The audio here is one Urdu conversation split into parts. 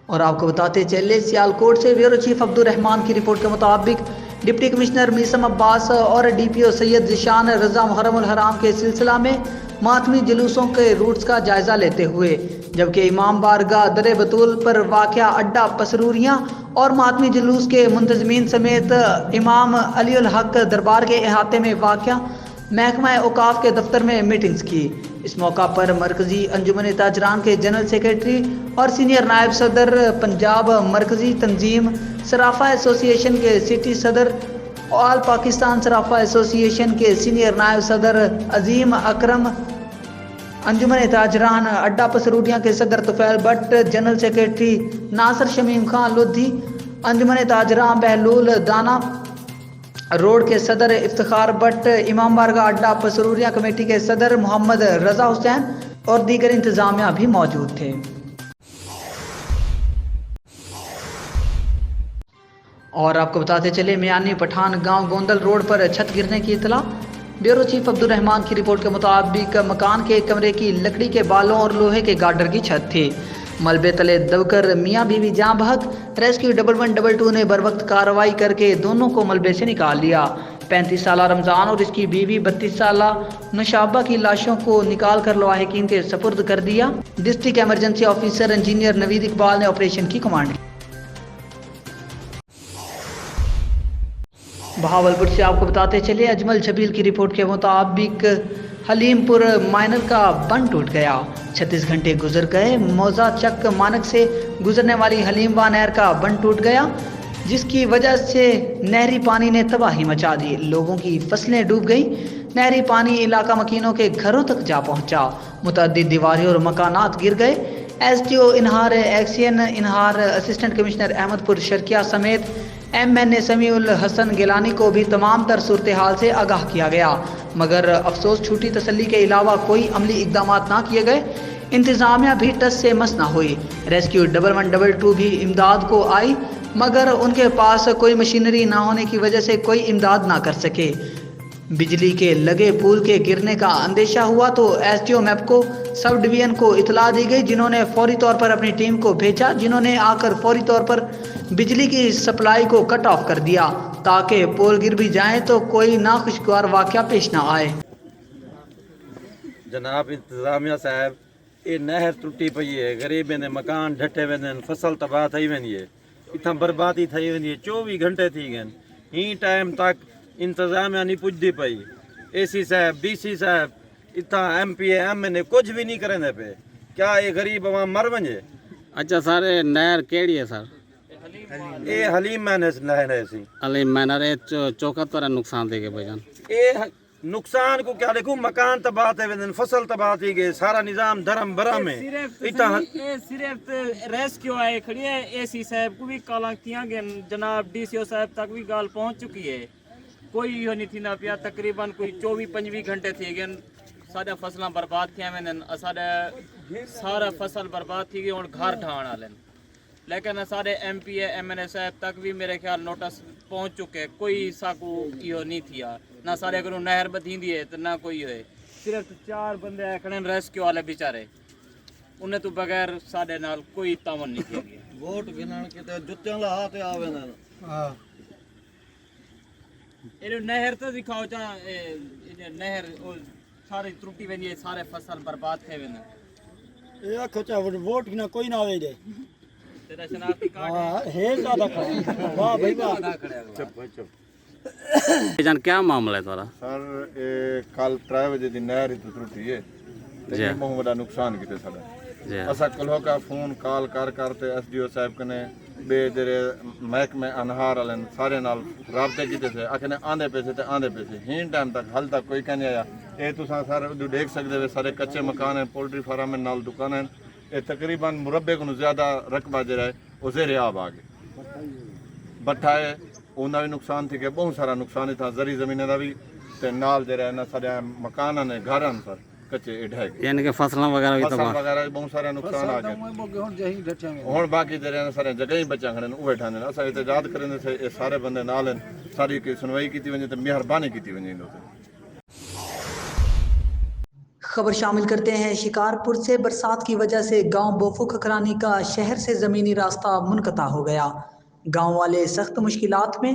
اور آپ کو بتاتے چلے سیالکوٹ سے بیورو چیف عبدالرحمان کی رپورٹ کے مطابق ڈپٹی کمشنر میسم عباس اور ڈی پی او سید ذیشان رضا محرم الحرام کے سلسلہ میں ماتمی جلوسوں کے روٹس کا جائزہ لیتے ہوئے، جبکہ امام بارگاہ در بطول پر واقع اڈا پسروریاں اور ماتمی جلوس کے منتظمین سمیت امام علی الحق دربار کے احاطے میں واقع محکمہ اوقاف کے دفتر میں میٹنگز کی۔ اس موقع پر مرکزی انجمن تاجران کے جنرل سیکریٹری اور سینئر نائب صدر پنجاب مرکزی تنظیم صرافہ ایسوسی ایشن کے سٹی صدر، آل پاکستان صرافہ ایسوسی ایشن کے سینئر نائب صدر عظیم اکرم، انجمن تاجران اڈا پسروریاں کے صدر طفیل بٹ، جنرل سیکریٹری ناصر شمیم خان لدھی، انجمن تاجران بہلول دانا روڈ کے صدر افتخار بٹ، امام بارگاہ اڈا پسروریاں کمیٹی کے صدر محمد رضا حسین اور دیگر انتظامیہ بھی موجود تھے۔ اور آپ کو بتاتے چلے میانی پٹھان گاؤں گوندل روڈ پر چھت گرنے کی اطلاع۔ بیورو چیف عبدالرحمان کی رپورٹ کے مطابق مکان کے کمرے کی لکڑی کے بالوں اور لوہے کے گارڈر کی چھت تھی، ملبے تلے دب کر میاں بیوی جاں بحق۔ ریسکیو 1112 نے بروقت کارروائی کر کے دونوں کو ملبے سے نکال لیا۔ 35 سالہ رمضان اور اس کی بیوی 32 سالہ نشابہ کی لاشوں کو نکال کر لواحقین کے سپرد کر دیا۔ ڈسٹرکٹ ایمرجنسی آفیسر انجینئر نوید اقبال نے آپریشن کی کمانڈ کی۔ بہاولپور سے آپ کو بتاتے چلے اجمل چھبیل کی رپورٹ کے مطابق حلیم پور مائنر کا بند ٹوٹ گیا، 36 گھنٹے گزر گئے۔ موزہ چک مانک سے گزرنے والی حلیم وا نہر کا بند ٹوٹ گیا، جس کی وجہ سے نہری پانی نے تباہی مچا دی، لوگوں کی فصلیں ڈوب گئیں۔ نہری پانی علاقہ مکینوں کے گھروں تک جا پہنچا، متعدد دیواریں اور مکانات گر گئے۔ ایس ٹی او انہار ایکسین انہار assistant commissioner Ahmadpur Sharqia سمیت M N A Sami-ul-Hassan Gilani کو بھی تمام تر صورتحال سے آگاہ کیا گیا، مگر افسوس جھوٹی تسلی کے علاوہ کوئی عملی اقدامات نہ کیے گئے۔ انتظامیہ بھی ٹس سے مس نہ ہوئی۔ ریسکیو 1112 بھی امداد کو آئی، مگر ان کے پاس کوئی مشینری نہ ہونے کی وجہ سے کوئی امداد نہ کر سکے۔ بجلی کے لگے پول کے گرنے کا اندیشہ ہوا تو ایس ٹی او میپکو سب ڈویژن کو اطلاع دی گئی، جنہوں نے فوری طور پر اپنی ٹیم کو بھیجا، جنہوں نے آ کر فوری طور پر بجلی کی سپلائی کو کٹ آف کر دیا تاکہ پول گر بھی جائیں تو کوئی ناخوشگوار واقعہ پیش نہ آئے۔ جناب انتظامیہ صاحب، یہ نہر ٹوٹی پئی ہے، غریب نے مکان ڈھٹے ویندے، فصل تباہ تھی ویندی ہے، اتنا بربادی تھی ویندی ہے، 24 گھنٹے تھی گئے، ہی ٹائم تک انتظامیہ نہیں پجتی پئی۔ اے سی صاحب، ڈی سی صاحب، اتنا M P A M N A کچھ بھی نہیں کریں پہ، کیا یہ غریب عوام مر ونجے؟ اچھا سر، نہر کیڑی ہے سر؟ یہ حلیم مینس نہر ہے سی۔ حلیم مینر چوکت پر نقصان دے گئے بھائی جان؟ یہ نقصان کو کیا دیکھو، مکان تباہ تھے ویندن، فصل تباہ تھی گئے، سارا نظام دھرم برہم ہے۔ صرف ریسکیو آئے کھڑی ہے، اے سی صاحب کو بھی کالاں کیاں گئے، جناب ڈی سی او صاحب تک بھی گال پہنچ چکی ہے، کوئی یہ نہیں تھی نہ پیا، تقریباً کوئی 24-25 گھنٹے تھی گئے، سارے فصلاں برباد کیا ویندن، سارا فصل برباد تھی گئی، اور گھر ڈھان والے، لیکن سارے M P A M N A صاحب تک بھی میرے خیال نوٹس پہنچ چکے، کوئی ساکو یہ نہیں تھیا، نہ سارے اگر نہر بدھیندی ہے تو نہ کوئی ہوئے، صرف 4 بندے آئے کھڑے ریسکیو والے بیچارے، انہیں تو بغیر سارے نال کوئی تعاون نہیں کیا گیا۔ ووٹ گنن کتے جتیاں لا تے آویں۔ ہاں یہ نہر تو دکھاؤ چاہ، نہر سارے ٹوٹی ویندی ہے، سارے فصل برباد تھے ویندن۔ یہ آکھو چاہ ووٹ گنا کوئی نہ آوے دے، تیرا شناختی کارڈ ہاں ہے زیادہ کھڑا، واہ بھائی واہ۔ چپ چپ بھائی جان کیا معاملہ ہے تھوڑا؟ سر کل 3 بجے دی نہر تو ٹوٹی ہے تے یہ بہت بڑا نقصان کیتے ساڈا۔ جی اسا کلو کا فون کال کر تے ایس ڈی او صاحب کنے بے جڑے محکمے انہار والے سارے نال رابطے کیتے تھے، آکھنے آندے پیسے تے آندے پیسے، ہین ٹائم تک حل تک کوئی کہنے آیا۔ اے تساں سارے دیکھ سکدے ہو، سارے کچے مکان ہیں، پولٹری فارم ہیں، نال دکان ہیں، یہ تقریباً مربع کو زیادہ رقبہ جڑا ہے وہ زیر آب آ گئے۔ بٹھا ہے انہاں بھی نقصان تھی کہ بہت سارا نقصان تھا، زرعی زمینیں دا بھی تے نال جڑا ہے نا سارے مکان ہیں، گھر ہیں سر کچے ڈھہ گئے، یعنی کہ فصلاں وغیرہ بھی فصل تباہ؟ وغیرہ بہت سارا نقصان آ گیا۔ ہن باقی جڑے ہیں سارے جگہ ہی بچا کھڑے اوے ٹھانے اساں احتجاج کرنے سے یہ سارے بندے نال ہیں، ساری کی سنوائی کیتی ونجے تے مہربانی کیتی ونجے۔ خبر شامل کرتے ہیں شکارپور سے۔ برسات کی وجہ سے گاؤں بوفو کھکرانی کا شہر سے زمینی راستہ منقطع ہو گیا۔ گاؤں والے سخت مشکلات میں۔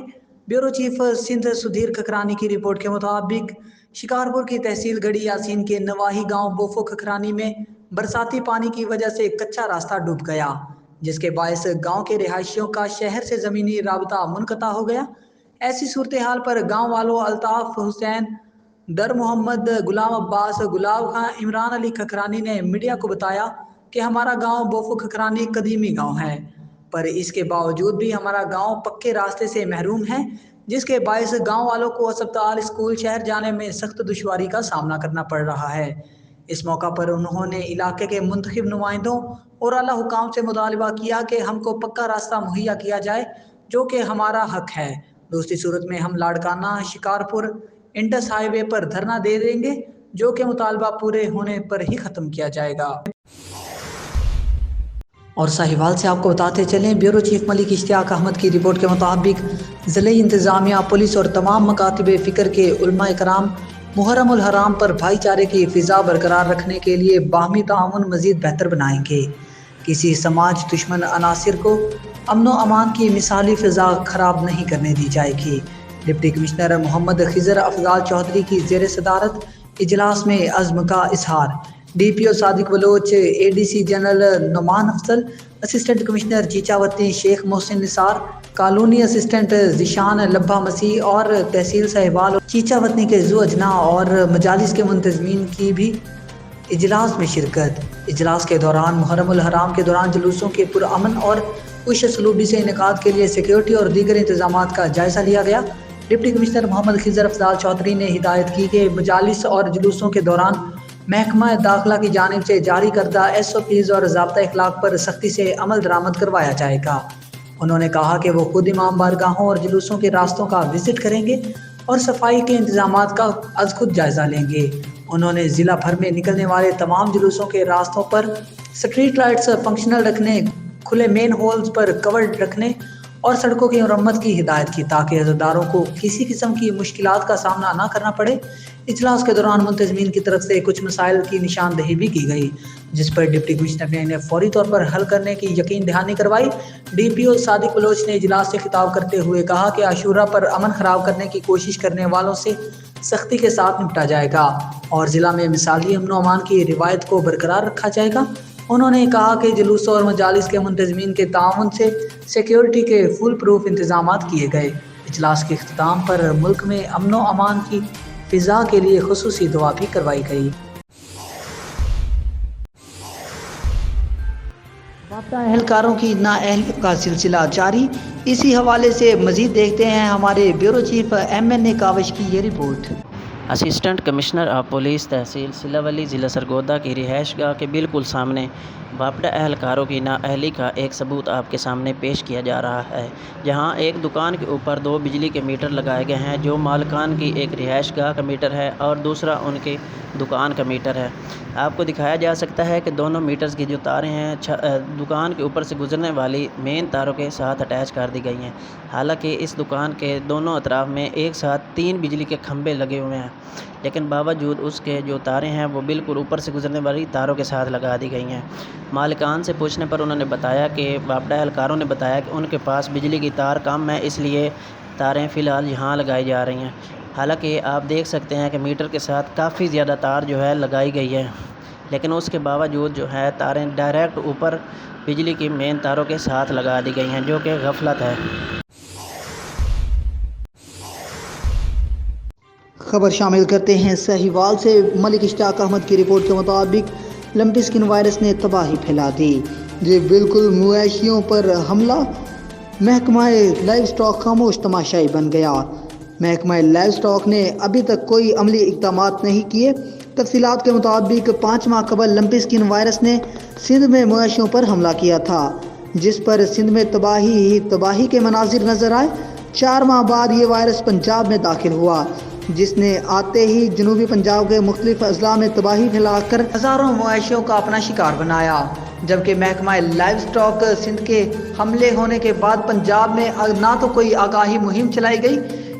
بیورو چیف سندھ سدھیر کھکرانی کی رپورٹ کے مطابق شکارپور کی تحصیل گڑھی یاسین کے نواحی گاؤں بوفو کھکرانی میں برساتی پانی کی وجہ سے کچا راستہ ڈوب گیا، جس کے باعث گاؤں کے رہائشیوں کا شہر سے زمینی رابطہ منقطع ہو گیا۔ ایسی صورتحال پر گاؤں والوں الطاف حسین، در محمد، غلام عباس، گلاب خان، عمران علی کھکرانی نے میڈیا کو بتایا کہ ہمارا گاؤں بوفو کھکرانی قدیمی گاؤں ہے، پر اس کے باوجود بھی ہمارا گاؤں پکے راستے سے محروم ہے، جس کے باعث گاؤں والوں کو اسپتال، اسکول، شہر جانے میں سخت دشواری کا سامنا کرنا پڑ رہا ہے۔ اس موقع پر انہوں نے علاقے کے منتخب نمائندوں اور اعلیٰ حکام سے مطالبہ کیا کہ ہم کو پکا راستہ مہیا کیا جائے، جو کہ ہمارا حق ہے۔ دوسری صورت میں ہم لاڑکانہ شکارپور انڈس ہائی وے پر دھرنا دے دیں گے، جو کہ مطالبہ پورے ہونے پر ہی ختم کیا جائے گا۔ اور ساہیوال سے آپ کو بتاتے چلیں، بیورو چیف ملک اشتیاق احمد کی رپورٹ کے مطابق ضلعی انتظامیہ، پولیس اور تمام مکاتب فکر کے علماء کرام محرم الحرام پر بھائی چارے کی فضا برقرار رکھنے کے لیے باہمی تعاون مزید بہتر بنائیں گے۔ کسی سماج دشمن عناصر کو امن و امان کی مثالی فضا خراب نہیں کرنے دی جائے گی۔ ڈپٹی کمشنر محمد خضر افضال چودھری کی زیر صدارت اجلاس میں عزم کا اظہار۔ ڈی پی او صادق بلوچ، اے ڈی سی جنرل نعمان افضل، اسسٹنٹ کمشنر چیچا وطنی شیخ محسن نثار، کالونی اسسٹنٹ ذیشان لبھا مسیح اور تحصیل ساہیوال چیچا وطنی کے ذو اجناء اور مجالس کے منتظمین کی بھی اجلاس میں شرکت۔ اجلاس کے دوران محرم الحرام کے دوران جلوسوں کے پرامن اور خوش اسلوبی سے انعقاد کے لیے سیکیورٹی اور دیگر انتظامات کا جائزہ لیا گیا۔ ڈپٹی کمشنر محمد خضر افضال چودھری نے ہدایت کی کہ مجالس اور جلوسوں کے دوران محکمہ داخلہ کی جانب سے جاری کردہ ایس او پیز اور ضابطہ اخلاق پر سختی سے عمل درآمد کروایا جائے گا۔ انہوں نے کہا کہ وہ خود امام بارگاہوں اور جلوسوں کے راستوں کا وزٹ کریں گے اور صفائی کے انتظامات کا از خود جائزہ لیں گے۔ انہوں نے ضلع بھر میں نکلنے والے تمام جلوسوں کے راستوں پر سٹریٹ لائٹس فنکشنل رکھنے، کھلے مین ہولز پر کورڈ رکھنے اور سڑکوں کی مرمت کی ہدایت کی، تاکہ عزاداروں کو کسی قسم کی مشکلات کا سامنا نہ کرنا پڑے۔ اجلاس کے دوران منتظمین کی طرف سے کچھ مسائل کی نشاندہی بھی کی گئی، جس پر ڈپٹی کمشنر نے انہیں فوری طور پر حل کرنے کی یقین دہانی کروائی۔ ڈی پی او صادق بلوچ نے اجلاس سے خطاب کرتے ہوئے کہا کہ عاشورہ پر امن خراب کرنے کی کوشش کرنے والوں سے سختی کے ساتھ نپٹا جائے گا اور ضلع میں مثالی امن و امان کی روایت کو برقرار رکھا جائے گا۔ انہوں نے کہا کہ جلوسوں اور مجالس کے منتظمین کے تعاون سے سیکیورٹی کے فل پروف انتظامات کیے گئے۔ اجلاس کے اختتام پر ملک میں امن و امان کی فضا کے لیے خصوصی دعا بھی کروائی گئی۔ رابطہ اہلکاروں کی نااہلیت کا سلسلہ جاری۔ اسی حوالے سے مزید دیکھتے ہیں ہمارے بیورو چیف MNA کاوش کی یہ report. Assistant commissioner of police تحصیل سلاولی ضلع سرگودا کی رہائش گاہ کے بالکل سامنے باپٹا اہلکاروں کی نااہلی کا ایک ثبوت آپ کے سامنے پیش کیا جا رہا ہے، جہاں ایک دکان کے اوپر 2 بجلی کے میٹر لگائے گئے ہیں، جو مالکان کی ایک رہائش گاہ کا میٹر ہے اور دوسرا ان کی دکان کا میٹر ہے۔ آپ کو دکھایا جا سکتا ہے کہ دونوں میٹرز کی جو تاریں ہیں دکان کے اوپر سے گزرنے والی مین تاروں کے ساتھ اٹیچ کر دی گئی ہیں، حالانکہ اس دکان کے دونوں اطراف میں ایک ساتھ 3 بجلی کے کھمبے لگے ہوئے ہیں، لیکن باوجود اس کے جو تاریں ہیں وہ بالکل اوپر سے گزرنے والی تاروں کے ساتھ لگا دی گئی ہیں۔ مالکان سے پوچھنے پر انہوں نے بتایا کہ باپٹا اہلکاروں نے بتایا کہ ان کے پاس بجلی کی تار کم ہے، اس لیے تاریں فی الحال یہاں لگائی جا رہی ہیں۔ حالانکہ آپ دیکھ سکتے ہیں کہ میٹر کے ساتھ کافی زیادہ تار جو ہے لگائی گئی ہے، لیکن اس کے باوجود جو ہے تاریں ڈائریکٹ اوپر بجلی کی مین تاروں کے ساتھ لگا دی گئی ہیں، جو کہ غفلت ہے۔ خبر شامل کرتے ہیں ساہیوال سے۔ ملک اشتیاق احمد کی رپورٹ کے مطابق لمپی اسکن وائرس نے تباہی پھیلا دی، یہ بالکل مویشیوں پر حملہ۔ محکمہ لائیو اسٹاک خاموش تماشائی بن گیا۔ محکمہ لائیو اسٹاک نے ابھی تک کوئی عملی اقدامات نہیں کیے۔ تفصیلات کے مطابق 5 ماہ قبل لمپی اسکن وائرس نے سندھ میں مویشیوں پر حملہ کیا تھا، جس پر سندھ میں تباہی کے مناظر نظر آئے۔ 4 ماہ بعد یہ وائرس پنجاب میں داخل ہوا، جس نے آتے ہی جنوبی پنجاب کے مختلف اضلاع میں تباہی پھیلا کر ہزاروں مویشیوں کا اپنا شکار بنایا، جبکہ محکمہ لائیو اسٹاک سندھ کے حملے ہونے کے بعد پنجاب میں نہ تو کوئی آگاہی مہم چلائی گئی،